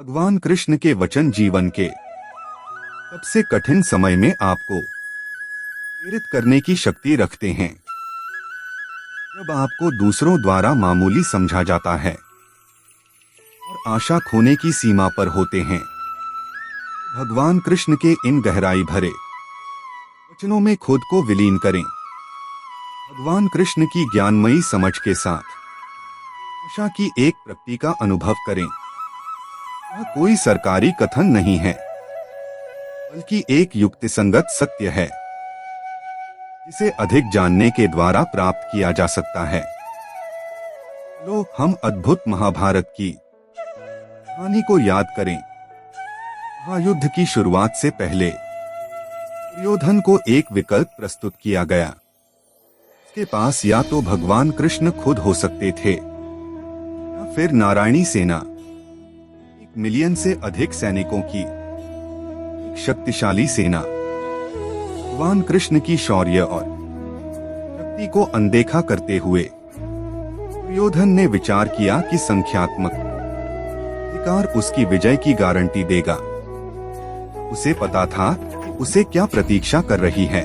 भगवान कृष्ण के वचन जीवन के सबसे कठिन समय में आपको प्रेरित करने की शक्ति रखते हैं। जब आपको दूसरों द्वारा मामूली समझा जाता है और आशा खोने की सीमा पर होते हैं, भगवान कृष्ण के इन गहराई भरे वचनों में खुद को विलीन करें। भगवान कृष्ण की ज्ञानमयी समझ के साथ आशा की एक प्रकृति का अनुभव करें। यह कोई सरकारी कथन नहीं है, बल्कि एक युक्तिसंगत सत्य है जिसे अधिक जानने के द्वारा प्राप्त किया जा सकता है। लो हम अद्भुत महाभारत की कहानी को याद करें। महायुद्ध की शुरुआत से पहले दुर्योधन को एक विकल्प प्रस्तुत किया गया। उसके पास या तो भगवान कृष्ण खुद हो सकते थे या फिर नारायणी सेना, 1 मिलियन से अधिक सैनिकों की एक शक्तिशाली सेना। भगवान कृष्ण की शौर्य और शक्ति को अनदेखा करते हुए दुर्योधन ने विचार किया कि संख्यात्मक अधिकार उसकी विजय की गारंटी देगा। उसे पता था कि उसे क्या प्रतीक्षा कर रही है।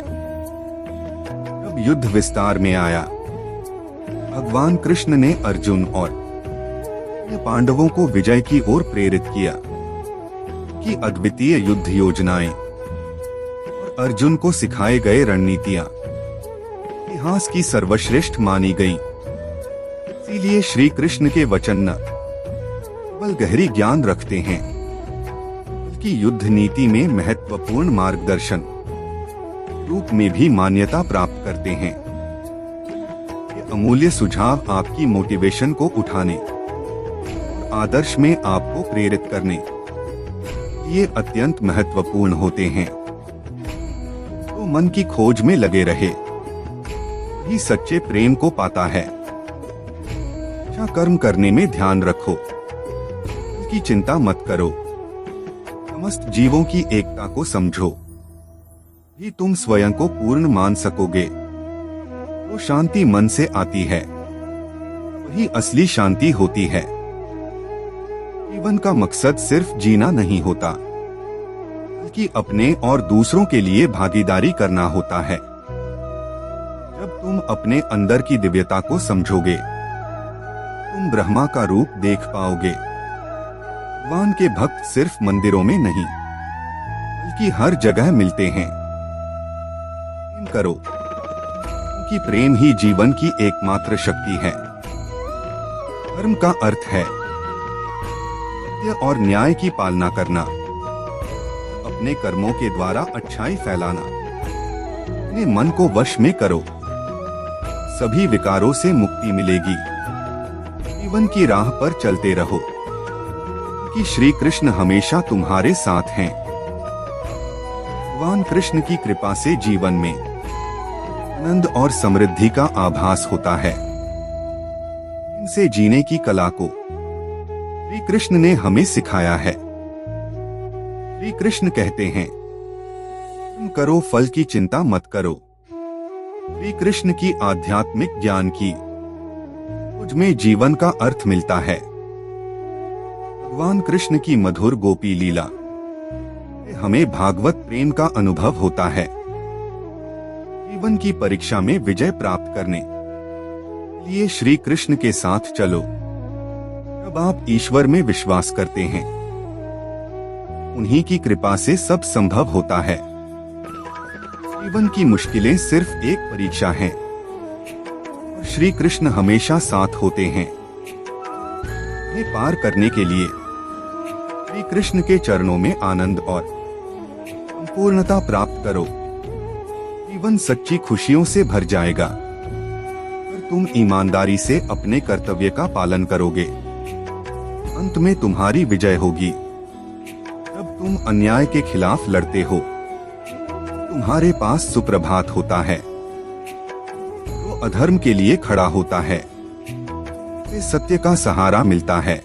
जब युद्ध विस्तार में आया, भगवान कृष्ण ने अर्जुन और पांडवों को विजय की ओर प्रेरित किया कि अद्वितीय युद्ध योजनाएं और अर्जुन को सिखाए गए रणनीतियां इतिहास की सर्वश्रेष्ठ मानी गईं। इसीलिए श्री कृष्ण के वचन न केवल गहरी ज्ञान रखते हैं, बल्कि युद्ध नीति में महत्वपूर्ण मार्गदर्शन रूप में भी मान्यता प्राप्त करते हैं। ये अमूल्य सुझाव आपकी मोटिवेशन को उठाने, आदर्श में आपको प्रेरित करने ये अत्यंत महत्वपूर्ण होते हैं। तो मन की खोज में लगे रहे, ही सच्चे प्रेम को पाता है। अच्छा कर्म करने में ध्यान रखो, की चिंता मत करो। समस्त जीवों की एकता को समझो, ही तुम स्वयं को पूर्ण मान सकोगे। तो शांति मन से आती है, वही असली शांति होती है। जीवन का मकसद सिर्फ जीना नहीं होता, बल्कि अपने और दूसरों के लिए भागीदारी करना होता है। जब तुम अपने अंदर की दिव्यता को समझोगे, तुम ब्रह्मा का रूप देख पाओगे। भगवान के भक्त सिर्फ मंदिरों में नहीं, बल्कि हर जगह मिलते हैं। प्रेम करो, क्योंकि प्रेम ही जीवन की एकमात्र शक्ति है। धर्म का अर्थ है सत्य और न्याय की पालना करना, अपने कर्मों के द्वारा अच्छाई फैलाना। अपने मन को वश में करो, सभी विकारों से मुक्ति मिलेगी। जीवन की राह पर चलते रहो, क्योंकि श्री कृष्ण हमेशा तुम्हारे साथ हैं। भगवान कृष्ण की कृपा से जीवन में आनंद और समृद्धि का आभास होता है। इनसे जीने की कला को श्री कृष्ण ने हमें सिखाया है। श्री कृष्ण कहते हैं, तुम करो फल की चिंता मत करो। श्री कृष्ण की आध्यात्मिक ज्ञान की खोज में जीवन का अर्थ मिलता है। भगवान कृष्ण की मधुर गोपी लीला हमें भागवत प्रेम का अनुभव होता है। जीवन की परीक्षा में विजय प्राप्त करने के लिए श्री कृष्ण के साथ चलो। जब आप ईश्वर में विश्वास करते हैं, उन्हीं की कृपा से सब संभव होता है। जीवन की मुश्किलें सिर्फ एक परीक्षा हैं, और श्री कृष्ण हमेशा साथ होते हैं। इन्हें पार करने के लिए श्री कृष्ण के चरणों में आनंद और संपूर्णता प्राप्त करो। जीवन सच्ची खुशियों से भर जाएगा, अगर तुम ईमानदारी से अपने कर्तव्य का पालन करोगे। अंत में तुम्हारी विजय होगी। जब तुम अन्याय के खिलाफ लड़ते हो, तुम्हारे पास सुप्रभात होता है। तो अधर्म के लिए खड़ा होता है, उसे सत्य का सहारा मिलता है।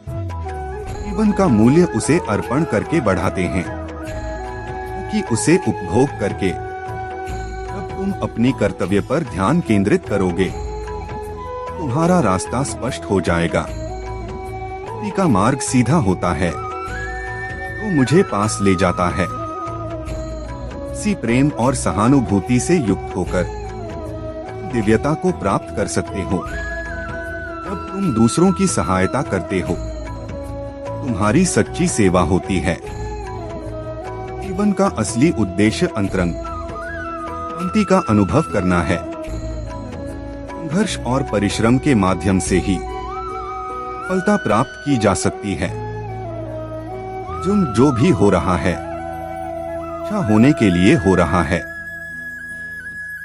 जीवन का मूल्य उसे अर्पण करके बढ़ाते हैं, कि उसे उपभोग करके। जब तुम अपनी कर्तव्य पर ध्यान केंद्रित करोगे, तुम्हारा रास्ता स्पष्ट हो जाएगा। का मार्ग सीधा होता है। तो मुझे पास ले जाता है। इसी प्रेम और सहानुभूति से युक्त होकर दिव्यता को प्राप्त कर सकते हो। जब तुम दूसरों की सहायता करते हो, तुम्हारी सच्ची सेवा होती है। जीवन का असली उद्देश्य अंतरंग शांति का अनुभव करना है। संघर्ष और परिश्रम के माध्यम से ही सफलता प्राप्त की जा सकती है। जो भी हो रहा है, अच्छा होने के लिए हो रहा है।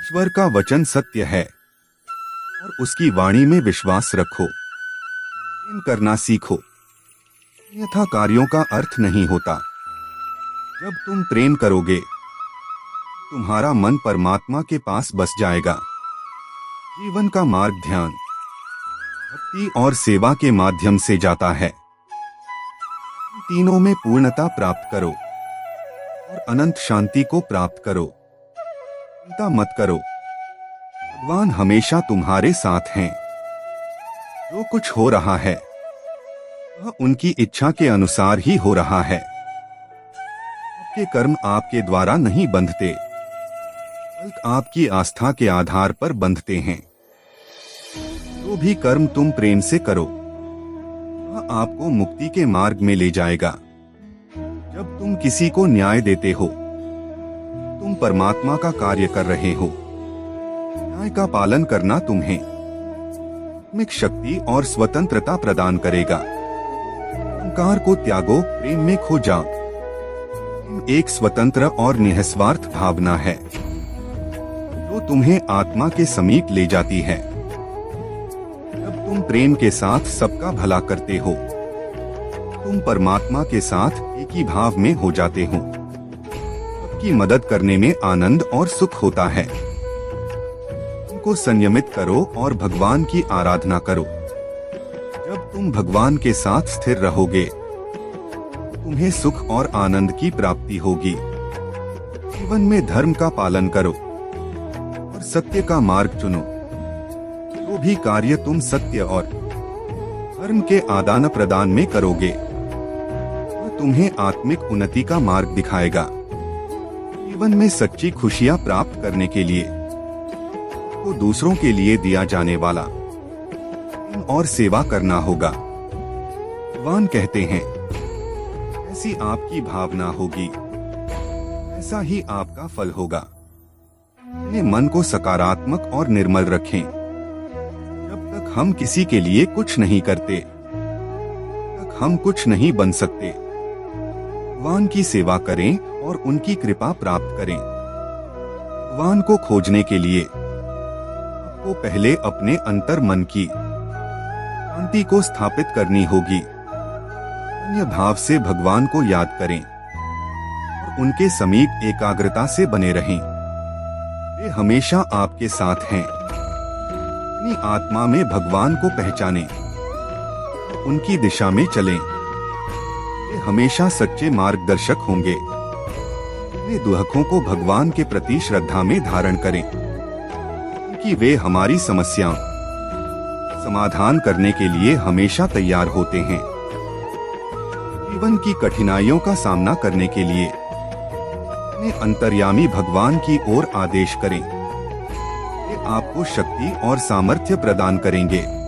ईश्वर का वचन सत्य है और उसकी वाणी में विश्वास रखो। प्रेम करना सीखो, अन्यथा कार्यों का अर्थ नहीं होता। जब तुम प्रेम करोगे, तुम्हारा मन परमात्मा के पास बस जाएगा। जीवन का मार्ग ध्यान, भक्ति और सेवा के माध्यम से जाता है। तीनों में पूर्णता प्राप्त करो और अनंत शांति को प्राप्त करो। चिंता मत करो, भगवान हमेशा तुम्हारे साथ हैं। जो कुछ हो रहा है वह उनकी इच्छा के अनुसार ही हो रहा है। आपके कर्म आपके द्वारा नहीं बंधते, बल्कि आपकी आस्था के आधार पर बंधते हैं। जो भी कर्म तुम प्रेम से करो, वह आपको मुक्ति के मार्ग में ले जाएगा। जब तुम किसी को न्याय देते हो, तुम परमात्मा का कार्य कर रहे हो। न्याय का पालन करना तुम्हें आत्मिक शक्ति और स्वतंत्रता प्रदान करेगा। अहंकार को त्यागो, प्रेम में खो जाओ। एक स्वतंत्र और निस्वार्थ भावना है जो तुम्हें आत्मा के समीप ले जाती है। जब तुम प्रेम के साथ सबका भला करते हो, तुम परमात्मा के साथ एक ही भाव में हो जाते हो। सबकी मदद करने में आनंद और सुख होता है। को संयमित करो और भगवान की आराधना करो। जब तुम भगवान के साथ स्थिर रहोगे, तुम्हें सुख और आनंद की प्राप्ति होगी। जीवन में धर्म का पालन करो और सत्य का मार्ग चुनो। जो भी कार्य तुम सत्य और धर्म के आदान प्रदान में करोगे, वह तुम्हें आत्मिक उन्नति का मार्ग दिखाएगा। जीवन में सच्ची खुशियां प्राप्त करने के लिए को दूसरों के लिए दिया जाने वाला प्रेम और सेवा करना होगा। भगवान कहते हैं, ऐसी आपकी भावना होगी, ऐसा ही आपका फल होगा। अपने मन को सकारात्मक और निर्मल रखें। जब तक हम किसी के लिए कुछ नहीं करते, तक हम कुछ नहीं बन सकते। भगवान की सेवा करें और उनकी कृपा प्राप्त करें। भगवान को खोजने के लिए को पहले अपने अंतर मन की शांति को स्थापित करनी होगी। अन्य भाव से भगवान को याद करें और उनके समीप एकाग्रता से बने रहें। वे हमेशा आपके साथ हैं। अपनी आत्मा में भगवान को पहचानें और उनकी दिशा में चलें। वे हमेशा सच्चे मार्गदर्शक होंगे। अपने दुखों को भगवान के प्रति श्रद्धा में धारण करें कि वे हमारी समस्याओं समाधान करने के लिए हमेशा तैयार होते हैं। जीवन की कठिनाइयों का सामना करने के लिए अपने अंतर्यामी भगवान की ओर आदेश करें। वे आपको शक्ति और सामर्थ्य प्रदान करेंगे।